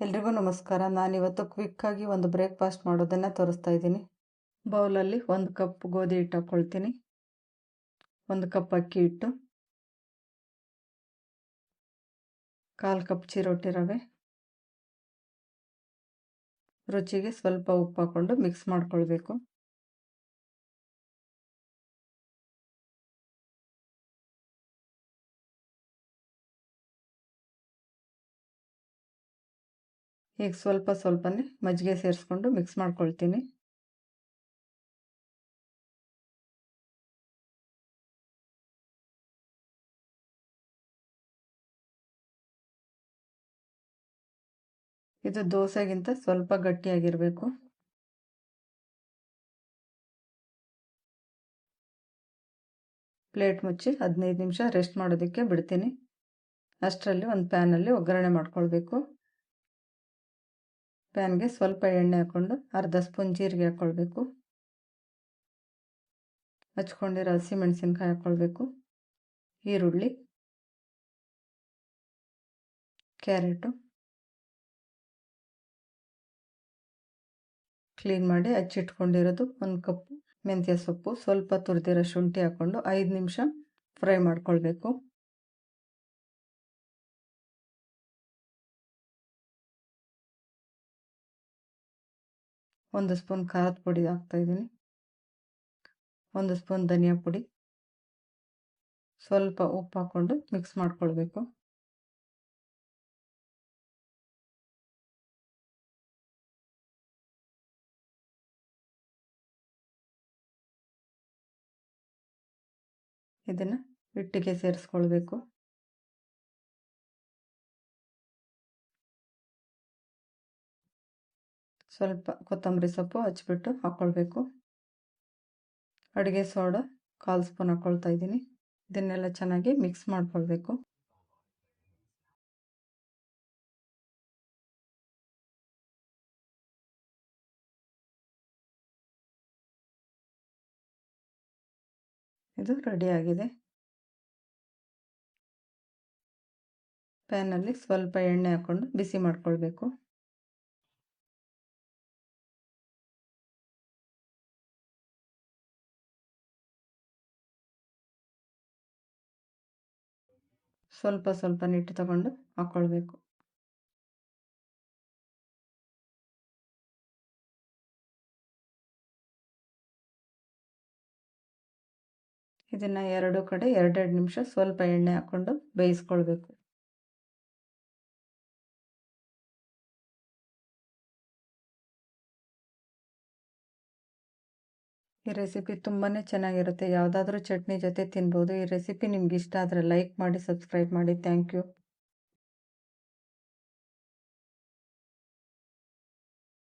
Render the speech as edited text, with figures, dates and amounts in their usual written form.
ಎಲ್ರಿಗೂ ನಮಸ್ಕಾರ. ನಾನಿವತ್ತು ಕ್ವಿಕ್ಕಾಗಿ ಒಂದು ಬ್ರೇಕ್ಫಾಸ್ಟ್ ಮಾಡೋದನ್ನು ತೋರಿಸ್ತಾ ಇದ್ದೀನಿ. ಬೌಲಲ್ಲಿ 1 ಕಪ್ ಗೋಧಿ ಹಿಟ್ಟು ಹಾಕ್ಕೊಳ್ತೀನಿ, 1 ಕಪ್ ಅಕ್ಕಿ ಹಿಟ್ಟು, 1/4 ಕಪ್ ಚಿರೋಟಿ ರವೆ, ರುಚಿಗೆ ಸ್ವಲ್ಪ ಉಪ್ಪು ಹಾಕ್ಕೊಂಡು ಮಿಕ್ಸ್ ಮಾಡ್ಕೊಳ್ಬೇಕು. ಈಗ ಸ್ವಲ್ಪನೇ ಮಜ್ಜಿಗೆ ಸೇರಿಸ್ಕೊಂಡು ಮಿಕ್ಸ್ ಮಾಡ್ಕೊಳ್ತೀನಿ. ಇದು ದೋಸೆಗಿಂತ ಸ್ವಲ್ಪ ಗಟ್ಟಿಯಾಗಿರಬೇಕು. ಪ್ಲೇಟ್ ಮುಚ್ಚಿ 15 ನಿಮಿಷ ರೆಸ್ಟ್ ಮಾಡೋದಕ್ಕೆ ಬಿಡ್ತೀನಿ. ಅಷ್ಟರಲ್ಲಿ ಒಂದು ಪ್ಯಾನಲ್ಲಿ ಒಗ್ಗರಣೆ ಮಾಡ್ಕೊಳ್ಬೇಕು. ಪ್ಯಾನ್ಗೆ ಸ್ವಲ್ಪ ಎಣ್ಣೆ ಹಾಕ್ಕೊಂಡು ಅರ್ಧ ಸ್ಪೂನ್ ಜೀರಿಗೆ ಹಾಕ್ಕೊಳ್ಬೇಕು. ಹಚ್ಕೊಂಡಿರೋ ಹಸಿಮೆಣಸಿನ್ಕಾಯಿ ಹಾಕ್ಕೊಳ್ಬೇಕು. ಈರುಳ್ಳಿ, ಕ್ಯಾರೆಟು ಕ್ಲೀನ್ ಮಾಡಿ ಹಚ್ಚಿಟ್ಕೊಂಡಿರೋದು, 1 ಕಪ್ ಮೆಂತ್ಯ ಸೊಪ್ಪು, ಸ್ವಲ್ಪ ತುರಿದಿರೋ ಶುಂಠಿ ಹಾಕ್ಕೊಂಡು 5 ನಿಮಿಷ ಫ್ರೈ ಮಾಡ್ಕೊಳ್ಬೇಕು. ಒಂದು ಸ್ಪೂನ್ ಖಾರದ ಪುಡಿ ಹಾಕ್ತಾಯಿದ್ದೀನಿ, 1 ಸ್ಪೂನ್ ಧನಿಯಾ ಪುಡಿ, ಸ್ವಲ್ಪ ಉಪ್ಪು ಹಾಕ್ಕೊಂಡು ಮಿಕ್ಸ್ ಮಾಡ್ಕೊಳ್ಬೇಕು. ಇದನ್ನು ಹಿಟ್ಟಿಗೆ ಸೇರಿಸ್ಕೊಳ್ಬೇಕು. ಸ್ವಲ್ಪ ಕೊತ್ತಂಬರಿ ಸೊಪ್ಪು ಹಚ್ಬಿಟ್ಟು ಹಾಕ್ಕೊಳ್ಬೇಕು. ಅಡುಗೆ ಸೋಡಾ 1/4 ಸ್ಪೂನ್ ಹಾಕ್ಕೊಳ್ತಾ ಇದ್ದೀನಿ. ಇದನ್ನೆಲ್ಲ ಚೆನ್ನಾಗಿ ಮಿಕ್ಸ್ ಮಾಡ್ಕೊಳ್ಬೇಕು. ಇದು ರೆಡಿಯಾಗಿದೆ. ಪ್ಯಾನಲ್ಲಿ ಸ್ವಲ್ಪ ಎಣ್ಣೆ ಹಾಕ್ಕೊಂಡು ಬಿಸಿ ಮಾಡ್ಕೊಳ್ಬೇಕು. ಸ್ವಲ್ಪ ಹಿಟ್ಟು ತಗೊಂಡು ಹಾಕ್ಕೊಳ್ಬೇಕು. ಇದನ್ನು 2 ಕಡೆ 2 ನಿಮಿಷ ಸ್ವಲ್ಪ ಎಣ್ಣೆ ಹಾಕ್ಕೊಂಡು ಬೇಯಿಸ್ಕೊಳ್ಬೇಕು. ಈ ರೆಸಿಪಿ ತುಂಬಾ ಚೆನ್ನಾಗಿರುತ್ತೆ. ಯಾವುದಾದ್ರೂ ಚಟ್ನಿ ಜೊತೆ ತಿನ್ಬೋದು. ಈ ರೆಸಿಪಿ ನಿಮ್ಗೆ ಇಷ್ಟ ಆದರೆ ಲೈಕ್ ಮಾಡಿ, ಸಬ್ಸ್ಕ್ರೈಬ್ ಮಾಡಿ. Thank you.